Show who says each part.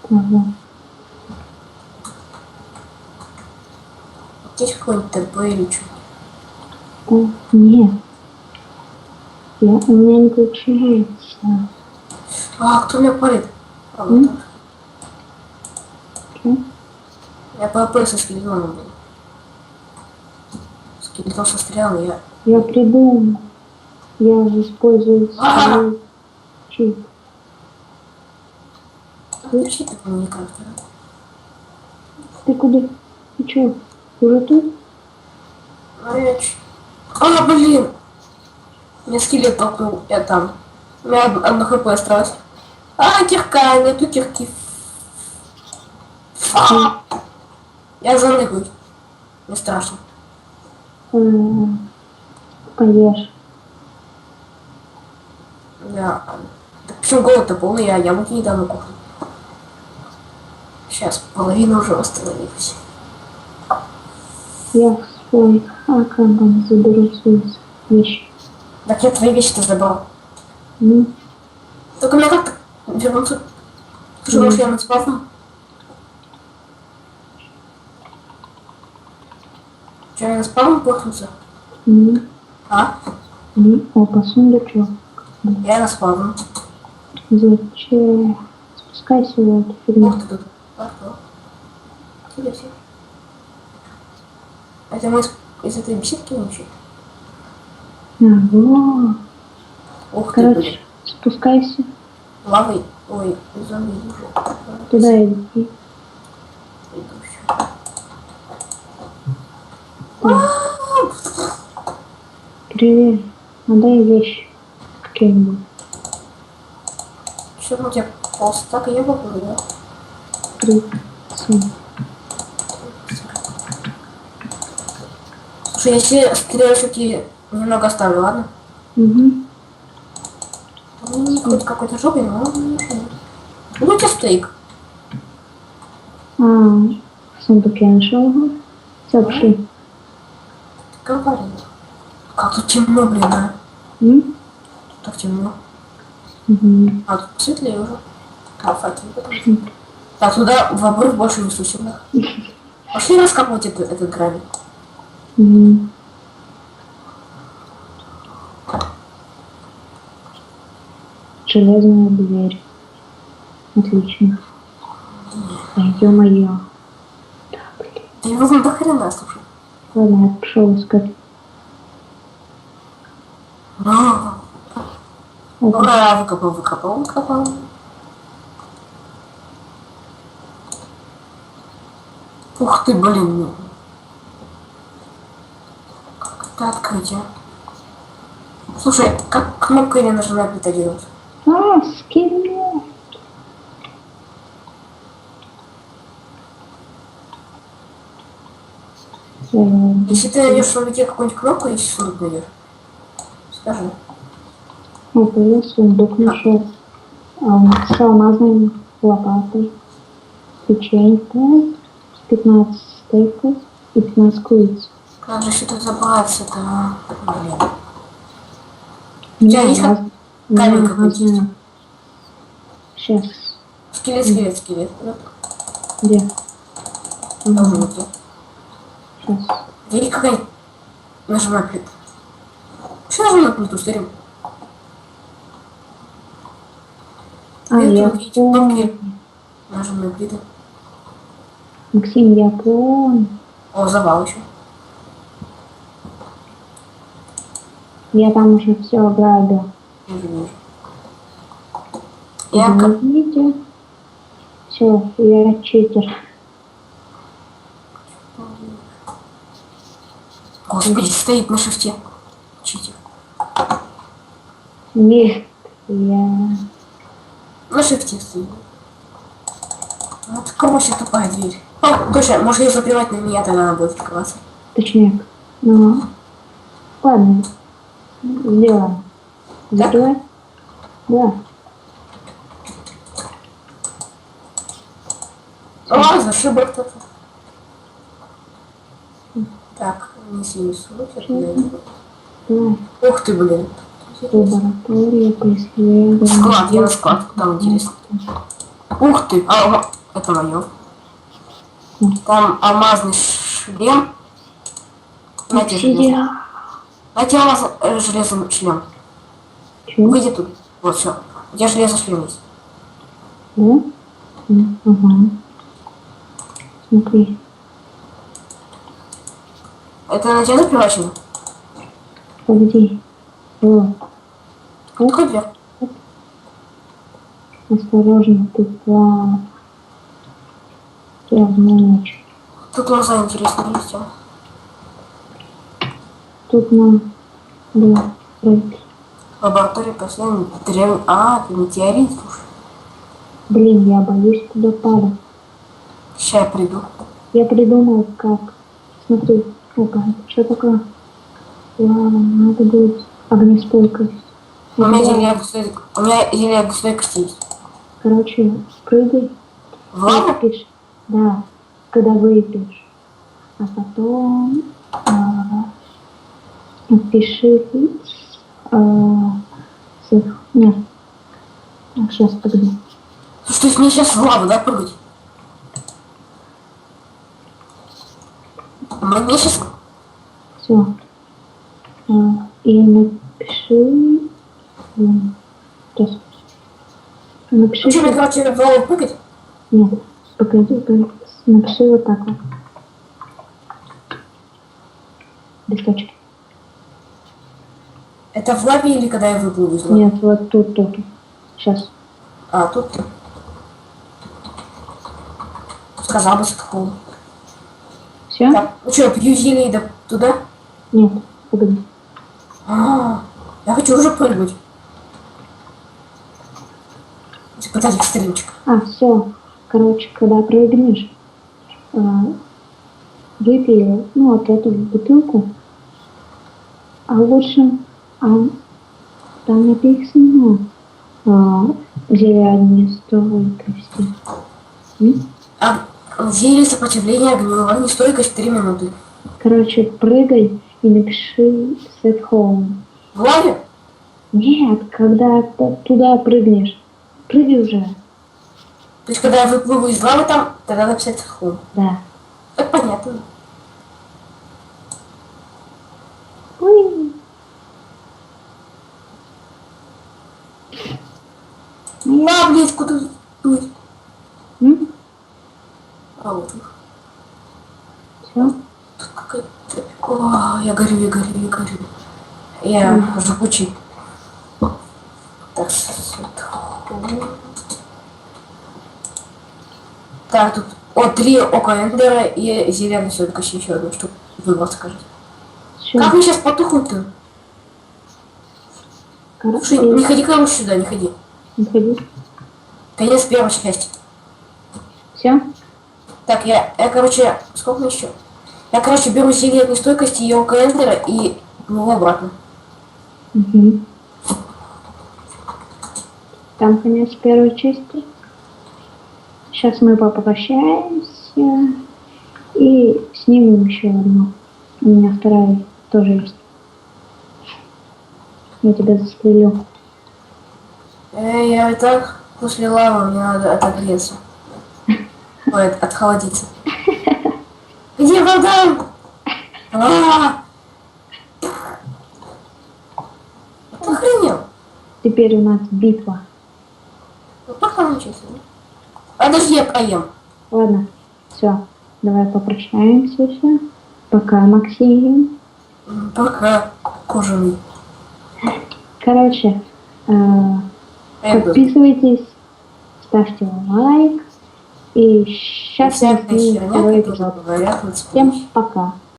Speaker 1: Ага.
Speaker 2: Есть какой-нибудь ТП или что?
Speaker 1: О, нет. У меня не получается.
Speaker 2: А, кто меня палит? А, вот
Speaker 1: М?
Speaker 2: так.
Speaker 1: Что?
Speaker 2: Я ПВП со скелетоном был. Скелетон сострелял, и я...
Speaker 1: Я придумал. Я использую свой чип.
Speaker 2: Отключи ты коммуникатор.
Speaker 1: Ты куда? Ты чё? Уже тут?
Speaker 2: А, блин! Меня скелет толкнул, я там. У меня одно хп осталось. А, кирка, нету кирки. А! Я заныкаюсь. Не страшно.
Speaker 1: Поешь.
Speaker 2: Я... Так почему голод-то полный? Я яблоки недавно купил. Сейчас половина уже восстановилась.
Speaker 1: Я в свой аккаунт заберу свои вещи.
Speaker 2: Так я твои вещи-то забрал.
Speaker 1: Ну,
Speaker 2: Только мне как-то вернуться. Слушай, может я надспавну? Че, я на спавну плохнуться?
Speaker 1: ну,
Speaker 2: А?
Speaker 1: ну. Опа, сундучок.
Speaker 2: Я на спавну.
Speaker 1: Зачем? Спускайся в эту фигню.
Speaker 2: Ух ты тут. Пошел. Интересно. Это мы из этой беседки вообще?
Speaker 1: Во.
Speaker 2: Ух ты, блин.
Speaker 1: Короче, спускайся.
Speaker 2: Лавой. Ой, зомби уже.
Speaker 1: Туда иди.
Speaker 2: Иду еще.
Speaker 1: Привет. Отдай вещи какие-нибудь.
Speaker 2: Что у тебя полстака яблок уже, да?
Speaker 1: 37.
Speaker 2: Слушай, если стрелочки немного оставлю, ладно?
Speaker 1: Угу.
Speaker 2: Ну, хоть какой-то жопой, но не мешает. Ну, у тебя стейк.
Speaker 1: В сундуке нашел его. Все, пошли.
Speaker 2: Говори. Как тут темно, блин, а? Так темно.
Speaker 1: Угу.
Speaker 2: А тут светлее уже. А, факел потом. Так, туда в обрыв больше не существенно. Пошли раскапывать этот гравий.
Speaker 1: Угу. Железная дверь. Отлично. Ё-моё.
Speaker 2: Да не возьму до хрена, слушай.
Speaker 1: Ладно, я пошел искать.
Speaker 2: Ура, выкопал. Ух ты, блин. Ну. Как это открытие? Слушай, как кнопкой не нажимать это делать?
Speaker 1: Скелет.
Speaker 2: Если ты найдешь в сундуке какую-нибудь кнопку, если сундук найдешь, скажи.
Speaker 1: Вот я сундук нашел. С алмазной лопатой. Печенька. 15 стейков и 15 куриц.
Speaker 2: Как же что-то забраться-то? Блин. У тебя есть камень какой-то?
Speaker 1: Сейчас.
Speaker 2: Скелет.
Speaker 1: Где?
Speaker 2: Должен быть.
Speaker 1: Сейчас.
Speaker 2: Есть какая-нибудь? Нажимай плиту. Что нажимай плиту, старим?
Speaker 1: Я понял.
Speaker 2: Нажимай плиту.
Speaker 1: Максим, я понял.
Speaker 2: О, завал еще.
Speaker 1: Я там уже все ограбил.
Speaker 2: Я как...
Speaker 1: Видите? Все, я читер.
Speaker 2: Господи, стоит на шифте. Читер.
Speaker 1: Нет, я...
Speaker 2: На шифте стоит. Вот короче, тупая дверь. О, точно, может ее заплевать на меня, тогда она будет открываться.
Speaker 1: Точняк. Ну, ладно. Сделаем. Закрывай? Да.
Speaker 2: О, зашибок кто-то. Так, неси супер.
Speaker 1: Давай.
Speaker 2: Ух ты, блин.
Speaker 1: Лаборатория, поисковая.
Speaker 2: Склад, я на склад. Там интересно. Ух ты, это мое. Там алмазный шлем. Знаете, железный. Знаете, железный шлем.
Speaker 1: Чё?
Speaker 2: Выйди тут. Вот, все. У тебя железный шлем есть.
Speaker 1: Да? Ага. Смотри.
Speaker 2: Это на тебя запривачено?
Speaker 1: Погоди. Вот.
Speaker 2: Какой дверь?
Speaker 1: Осторожно, ты плавно. Ночь.
Speaker 2: Тут глаза интересные есть.
Speaker 1: Тут нам... Да, пройти.
Speaker 2: Лаборатория последний древний... А, это метеорит, слушай.
Speaker 1: Блин, я боюсь туда падать.
Speaker 2: Сейчас я приду.
Speaker 1: Я придумал, как. Смотри, что такое? Лава, надо будет огнестойкость.
Speaker 2: У меня зелье стойкости есть.
Speaker 1: Короче, прыгай.
Speaker 2: В лаву?
Speaker 1: Выпьешь. Да, когда выпьешь. А потом напиши нет. Сейчас, погоди.
Speaker 2: Слушай, то есть мне сейчас в лаву, да, прыгать? Мне сейчас...
Speaker 1: Все. И напиши... Сейчас. Напиши...
Speaker 2: Ну что, мне, короче, в лаву прыгать?
Speaker 1: Нет, погоди. Напиши вот так вот. Листочек.
Speaker 2: Это в лаве или когда я выплыву из лавы?
Speaker 1: Нет, вот тут. Сейчас.
Speaker 2: А, тут ты. Сказал бы, что
Speaker 1: Все?
Speaker 2: так, ну что, пью зелье и туда?
Speaker 1: Нет, погоди.
Speaker 2: Я хочу уже прыгать. Испытать экстремчик.
Speaker 1: Все. Короче, когда прыгнешь, выпей, вот эту бутылку. А лучше, там написано зелье огнестойкости.
Speaker 2: Зелье сопротивления огню, огнестойкость 3 минуты.
Speaker 1: Короче, прыгай и напиши set home.
Speaker 2: В лаве?
Speaker 1: Нет, когда туда прыгнешь. Прыгай уже.
Speaker 2: То есть, когда я выплыву из лавы там, тогда написать хом.
Speaker 1: Да.
Speaker 2: Это понятно.
Speaker 1: Ой.
Speaker 2: На, блядь, куда плыть? А вот.
Speaker 1: Все?
Speaker 2: Тут какая-то... О, я горю. Я жгучий. Так, так, тут 3 ока эндера и зеленый стойкость еще одну штуку. Выбор скажите. Как мне сейчас потухнуть-то? Слушай, не ходи, короче, сюда, не ходи.
Speaker 1: Не ходи.
Speaker 2: Конец первой части.
Speaker 1: Все?
Speaker 2: Так, я короче, сколько еще? Я, короче, беру зелье огнестойкости и ока эндера и ну обратно.
Speaker 1: Угу. Там конец первой части. Сейчас мы попрощаемся и снимем еще одну. У меня вторая тоже есть. Я тебя застрелю.
Speaker 2: Я и так после лавы, мне надо отогреться. Ой, отхолодиться. Где вода? Ты охренел?
Speaker 1: Теперь у нас битва.
Speaker 2: Ну пока начался, да? Подожди, я поем.
Speaker 1: Ладно, все. Давай попрощаемся все. Пока, Максим.
Speaker 2: Пока, кожаный.
Speaker 1: Короче, подписывайтесь, ставьте лайк. И сейчас мы снимем второй эпизод. Всем пока.